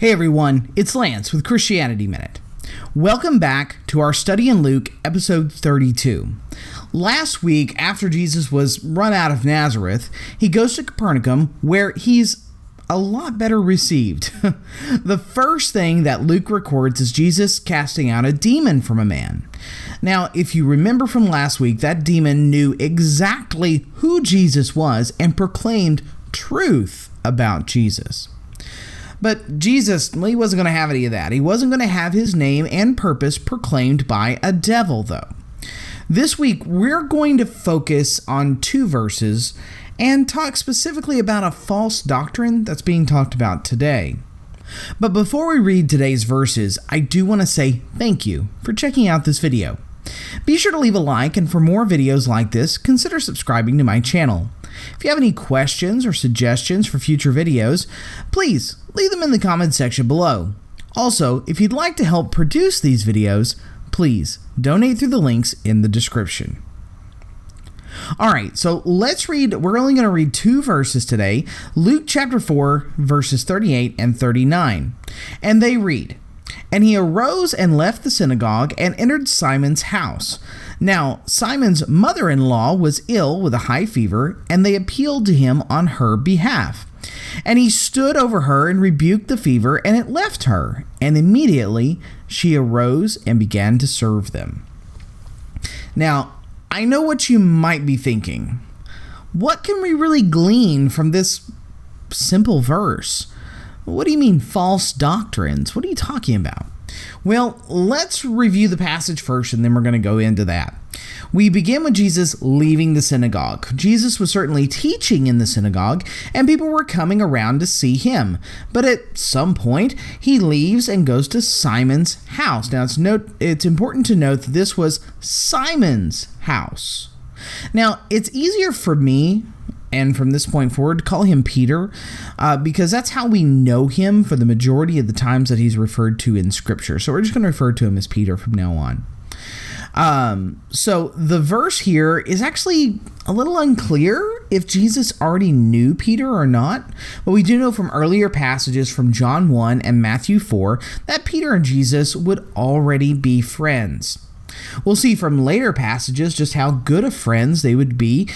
Hey everyone, it's Lance with Christianity Minute. Welcome back to our study in Luke, episode 32. Last week, after Jesus was run out of Nazareth, he goes to Capernaum, where he's a lot better received. The first thing that Luke records is Jesus casting out a demon from a man. Now, if you remember from last week, that demon knew exactly who Jesus was and proclaimed truth about Jesus. But Jesus, he wasn't going to have any of that. He wasn't going to have his name and purpose proclaimed by a devil, though. This week, we're going to focus on two verses and talk specifically about a false doctrine that's being talked about today. But before we read today's verses, I do want to say thank you for checking out this video. Be sure to leave a like, and for more videos like this, consider subscribing to my channel. If you have any questions or suggestions for future videos, please leave them in the comments section below. Also, if you'd like to help produce these videos, please donate through the links in the description. Alright, so let's read. We're only going to read two verses today, Luke chapter 4, verses 38 and 39. And they read, "And he arose and left the synagogue and entered Simon's house. Now, Simon's mother-in-law was ill with a high fever, and they appealed to him on her behalf. And he stood over her and rebuked the fever, and it left her. And immediately she arose and began to serve them." Now, I know what you might be thinking. What can we really glean from this simple verse? What do you mean false doctrines? What are you talking about? Well, let's review the passage first, and then we're going to go into that. We begin with Jesus leaving the synagogue. Jesus was certainly teaching in the synagogue, and people were coming around to see him. But at some point, he leaves and goes to Simon's house. Now, it's important to note that this was Simon's house. Now, it's easier for me, and from this point forward, to call him Peter, because that's how we know him for the majority of the times that he's referred to in Scripture. So we're just going to refer to him as Peter from now on. So the verse here is actually a little unclear if Jesus already knew Peter or not, but we do know from earlier passages from John 1 and Matthew 4 that Peter and Jesus would already be friends. We'll see from later passages just how good of friends they would be,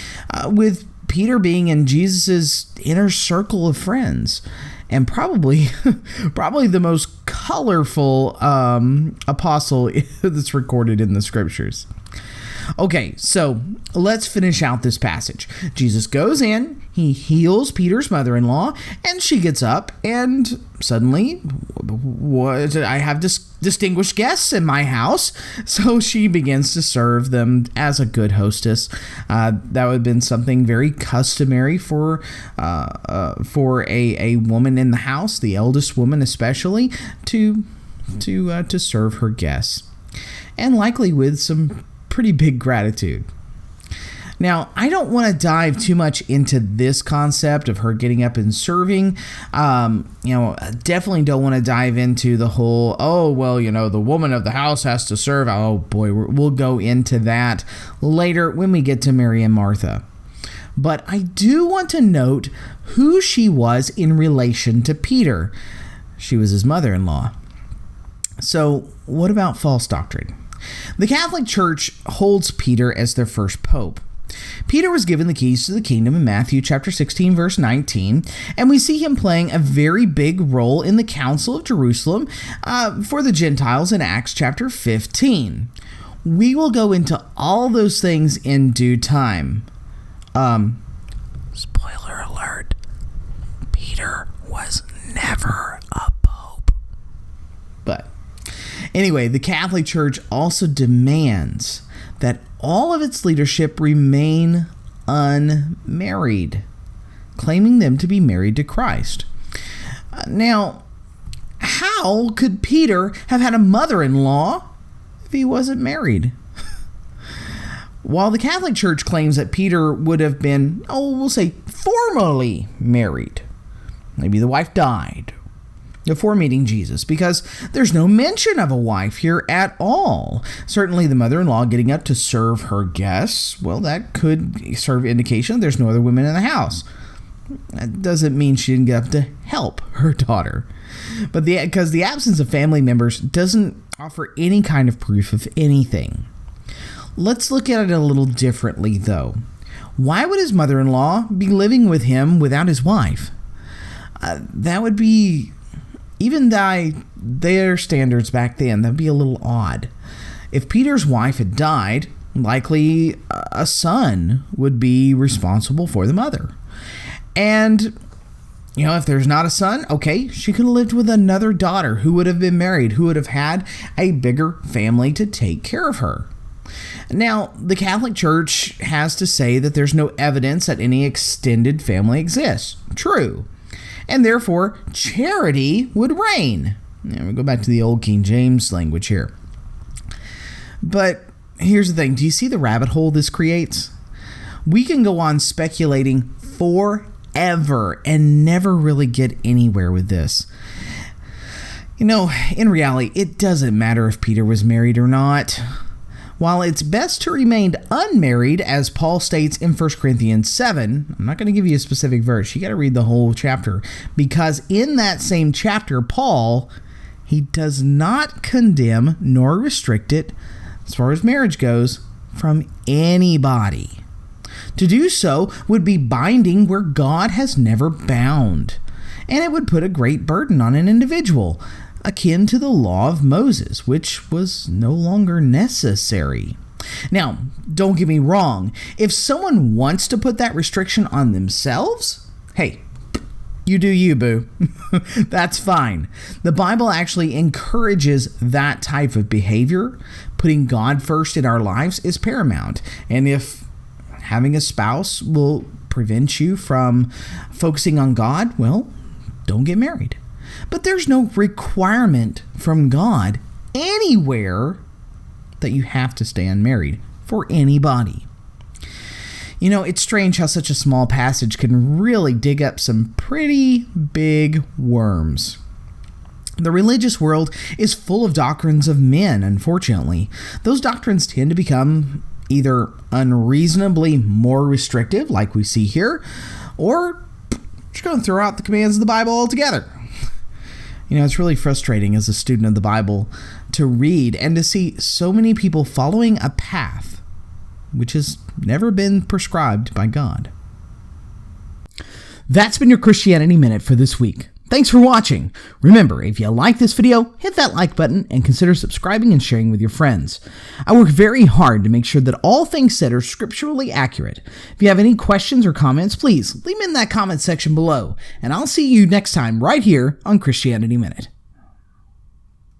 with Peter being in Jesus's inner circle of friends, and probably the most colorful apostle that's recorded in the scriptures. Okay, so let's finish out this passage. Jesus goes in, he heals Peter's mother-in-law, and she gets up, and suddenly, I have distinguished guests in my house, so she begins to serve them as a good hostess. That would have been something very customary for a woman in the house, the eldest woman especially, to serve her guests, and likely with some pretty big gratitude. Now, I don't want to dive too much into this concept of her getting up and serving. Definitely don't want to dive into the whole, the woman of the house has to serve. Oh boy, we'll go into that later when we get to Mary and Martha. But I do want to note who she was in relation to Peter. She was his mother-in-law. So what about false doctrine? The Catholic Church holds Peter as their first pope. Peter was given the keys to the kingdom in Matthew chapter 16, verse 19, and we see him playing a very big role in the Council of Jerusalem for the Gentiles in Acts chapter 15. We will go into all those things in due time. Spoiler alert, Peter was never a pope. But anyway, the Catholic Church also demands that all of its leadership remain unmarried, claiming them to be married to Christ. Now, how could Peter have had a mother-in-law if he wasn't married? While the Catholic Church claims that Peter would have been, we'll say, formally married, maybe the wife died before meeting Jesus, because there's no mention of a wife here at all. Certainly the mother-in-law getting up to serve her guests, well, that could serve indication there's no other women in the house. That doesn't mean she didn't get up to help help her daughter. But because the absence of family members doesn't offer any kind of proof of anything. Let's look at it a little differently, though. Why would his mother-in-law be living with him without his wife? That would be, even by their standards back then, that would be a little odd. If Peter's wife had died, likely a son would be responsible for the mother. And, if there's not a son, okay, she could have lived with another daughter who would have been married, who would have had a bigger family to take care of her. Now, the Catholic Church has to say that there's no evidence that any extended family exists. True. And therefore, charity would reign. Now, we go back to the old King James language here. But here's the thing. Do you see the rabbit hole this creates? We can go on speculating forever and never really get anywhere with this. In reality, it doesn't matter if Peter was married or not. While it's best to remain unmarried, as Paul states in 1 Corinthians 7, I'm not going to give you a specific verse. You got to read the whole chapter, because in that same chapter, Paul, he does not condemn nor restrict it, as far as marriage goes, from anybody. To do so would be binding where God has never bound, and it would put a great burden on an individual, akin to the law of Moses, which was no longer necessary. Now, don't get me wrong. If someone wants to put that restriction on themselves, hey, you do you, boo. That's fine. The Bible actually encourages that type of behavior. Putting God first in our lives is paramount. And if having a spouse will prevent you from focusing on God, well, don't get married. But there's no requirement from God anywhere that you have to stay unmarried for anybody. It's strange how such a small passage can really dig up some pretty big worms. The religious world is full of doctrines of men, unfortunately. Those doctrines tend to become either unreasonably more restrictive, like we see here, or just going to throw out the commands of the Bible altogether. It's really frustrating as a student of the Bible to read and to see so many people following a path which has never been prescribed by God. That's been your Christianity Minute for this week. Thanks for watching. Remember, if you like this video, hit that like button and consider subscribing and sharing with your friends. I work very hard to make sure that all things said are scripturally accurate. If you have any questions or comments, please leave them in that comment section below, and I'll see you next time right here on Christianity Minute.